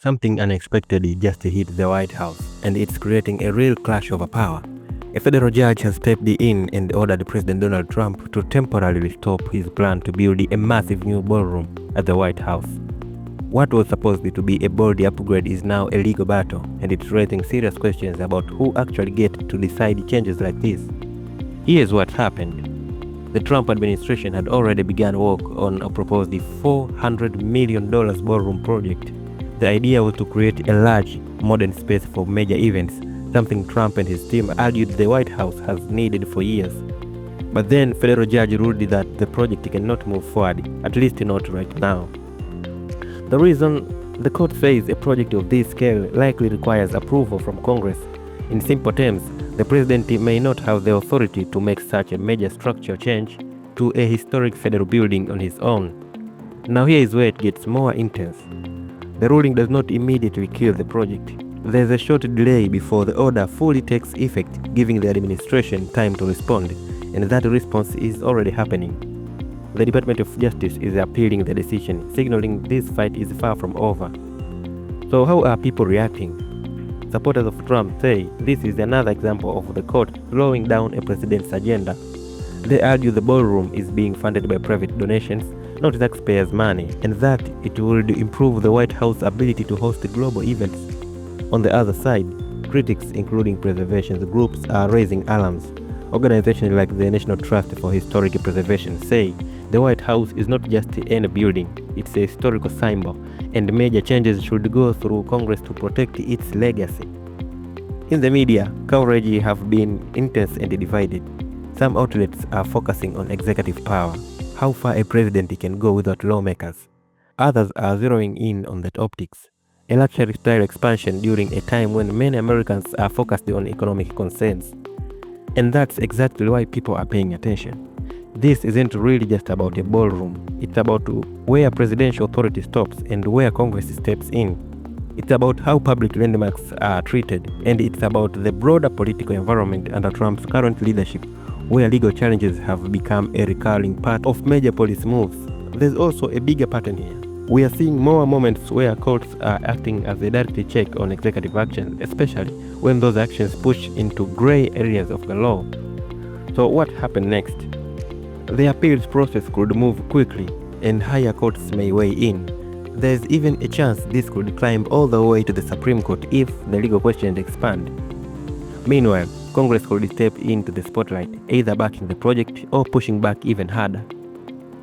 Something unexpectedly just hit the White House, and it's creating a real clash of power. A federal judge has stepped in and ordered President Donald Trump to temporarily stop his plan to build a massive new ballroom at the White House. What was supposed to be a bold upgrade is now a legal battle, and it's raising serious questions about who actually gets to decide changes like this. Here's what happened. The Trump administration had already begun work on a proposed $400 million ballroom project. The idea was to create a large, modern space for major events, something Trump and his team argued the White House has needed for years. But then federal judge ruled that the project cannot move forward, at least not right now. The reason, the court says a project of this scale likely requires approval from Congress. In simple terms, the president may not have the authority to make such a major structural change to a historic federal building on his own. Now here is where it gets more intense. The ruling does not immediately kill the project. There's a short delay before the order fully takes effect, giving the administration time to respond, and that response is already happening. The Department of Justice is appealing the decision, signaling this fight is far from over. So how are people reacting? Supporters of Trump say this is another example of the court slowing down a president's agenda. They argue the ballroom is being funded by private donations, not taxpayers' money, and that it would improve the White House's ability to host global events. On the other side, critics, including preservation groups, are raising alarms. Organizations like the National Trust for Historic Preservation say the White House is not just any building, it's a historical symbol, and major changes should go through Congress to protect its legacy. In the media, coverage have been intense and divided. Some outlets are focusing on executive power, how far a president can go without lawmakers. Others are zeroing in on that optics, a luxury-style expansion during a time when many Americans are focused on economic concerns. And that's exactly why people are paying attention. This isn't really just about a ballroom. It's about where presidential authority stops and where Congress steps in. It's about how public landmarks are treated, and it's about the broader political environment under Trump's current leadership, where legal challenges have become a recurring part of major policy moves. There's also a bigger pattern here. We are seeing more moments where courts are acting as a direct check on executive actions, especially when those actions push into gray areas of the law. So what happened next? The appeals process could move quickly, and higher courts may weigh in. There's even a chance this could climb all the way to the Supreme Court if the legal questions expand. Meanwhile, Congress could step into the spotlight, either backing the project or pushing back even harder.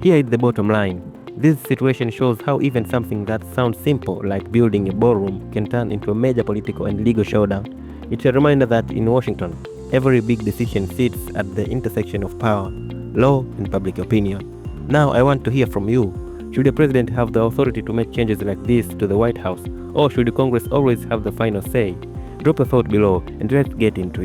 Here is the bottom line. This situation shows how even something that sounds simple, like building a ballroom, can turn into a major political and legal showdown. It's a reminder that in Washington, every big decision sits at the intersection of power, law, and public opinion. Now I want to hear from you. Should the president have the authority to make changes like this to the White House, or should Congress always have the final say? Drop a thought below and let's get into it.